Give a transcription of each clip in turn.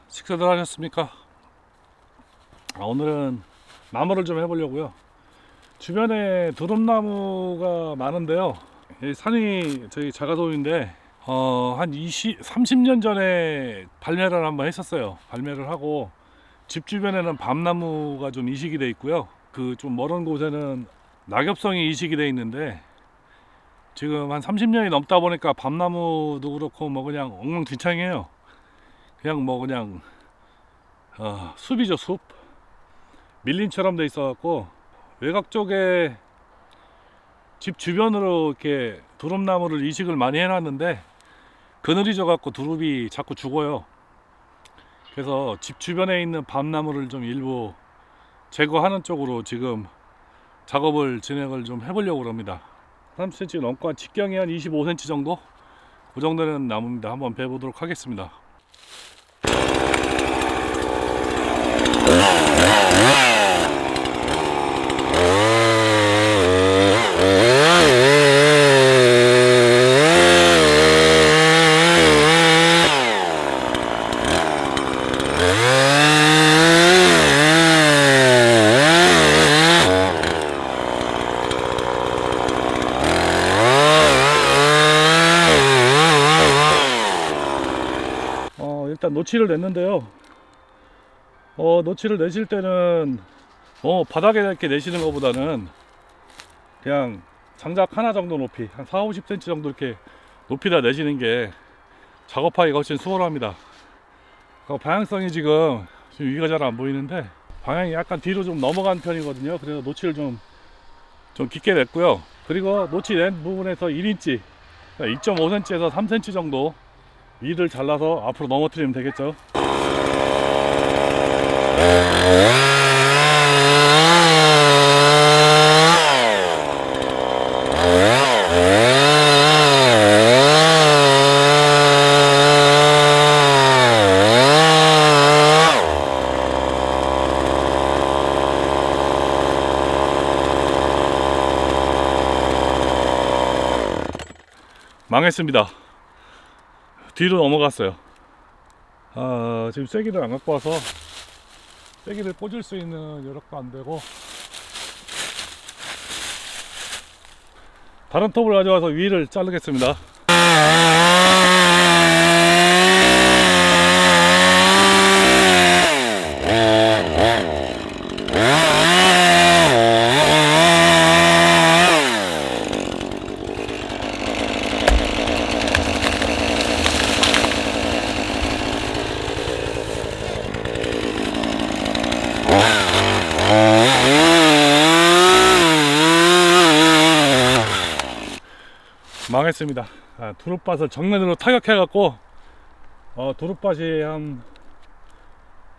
식사들 하셨습니까? 오늘은 나무를 좀 해보려고요. 주변에 두릅나무가 많은데요. 이 산이 저희 자가도인데 한 30년 전에 발매를 한번 했었어요. 발매를 하고 집 주변에는 밤나무가 좀 이식이 돼 있고요. 그 좀 멀은 곳에는 낙엽성이 이식이 돼 있는데 지금 한 30년이 넘다 보니까 밤나무도 그렇고 뭐 그냥 엉망진창이에요. 그냥 뭐 그냥 숲이죠, 숲. 밀림처럼 돼 있어 갖고 외곽 쪽에 집 주변으로 이렇게 두릅나무를 이식을 많이 해놨는데 그늘이 져 갖고 두릅이 자꾸 죽어요. 그래서 집 주변에 있는 밤나무를 좀 일부 제거하는 쪽으로 지금 작업을 진행을 좀 해보려고 합니다. 30cm 넘고 한 직경이 한 25cm 정도? 그 정도는 나무입니다. 한번 베보도록 하겠습니다. 일단 노치를 냈는데요. 노치를 내실 때는 바닥에 이렇게 내시는 것보다는 그냥 장작 하나 정도 높이 한 40-50cm 정도 이렇게 높이다 내시는 게 작업하기가 훨씬 수월합니다. 방향성이 지금 위가 잘 안 보이는데 방향이 약간 뒤로 좀 넘어간 편이거든요. 그래서 노치를 좀 깊게 냈고요. 그리고 노치 낸 부분에서 1인치 2.5cm에서 3cm 정도 위를 잘라서 앞으로 넘어뜨리면 되겠죠. 망했습니다. 뒤로 넘어갔어요. 지금 쐐기를 안 갖고 와서 쐐기를 꽂을 수 있는 여력도 안 되고 다른 톱을 가져와서 위를 자르겠습니다. 망했습니다. 두릅밭을 정면으로 타격해 갖고 두릅밭이 한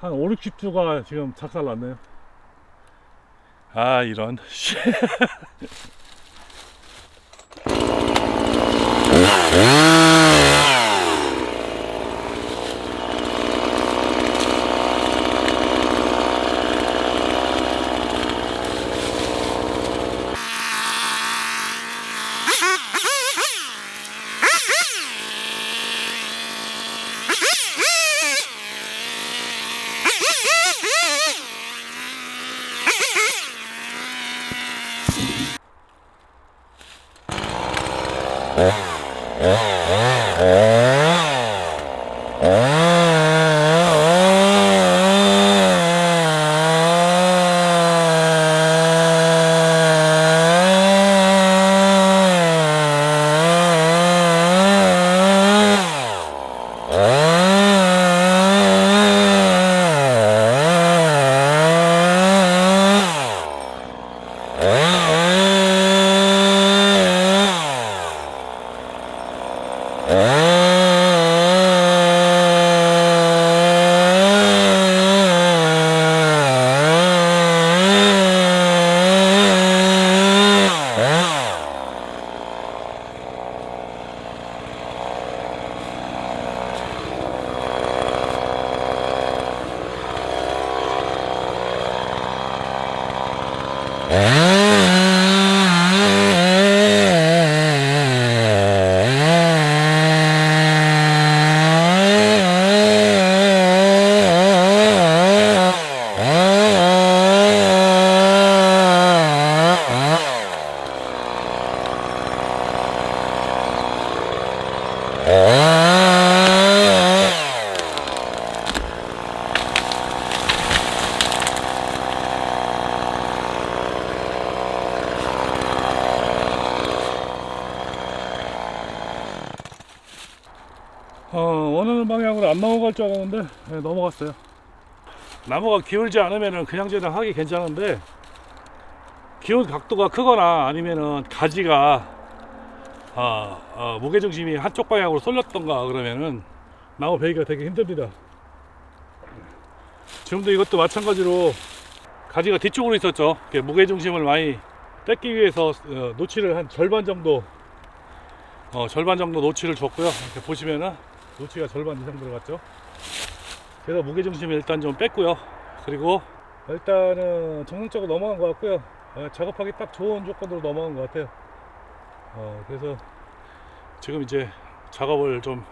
5-60주가 지금 작살 났네요. 이런 어? 원하는 방향으로 안 넘어갈 줄 알았는데 넘어갔어요. 나무가 기울지 않으면 그냥 하기 괜찮은데 기울 각도가 크거나 아니면은 가지가 무게중심이 한쪽 방향으로 쏠렸던가 그러면은 나무 베기가 되게 힘듭니다. 지금도 이것도 마찬가지로 가지가 뒤쪽으로 있었죠. 무게중심을 많이 뺏기 위해서 노치를 한 절반 정도 노치를 줬고요. 이렇게 보시면은 노치가 절반 이상 들어갔죠. 그래서 무게중심을 일단 좀 뺐고요. 그리고 일단은 정상적으로 넘어간 것 같고요. 작업하기 딱 좋은 조건으로 넘어간 것 같아요. 그래서 지금 이제 작업을 좀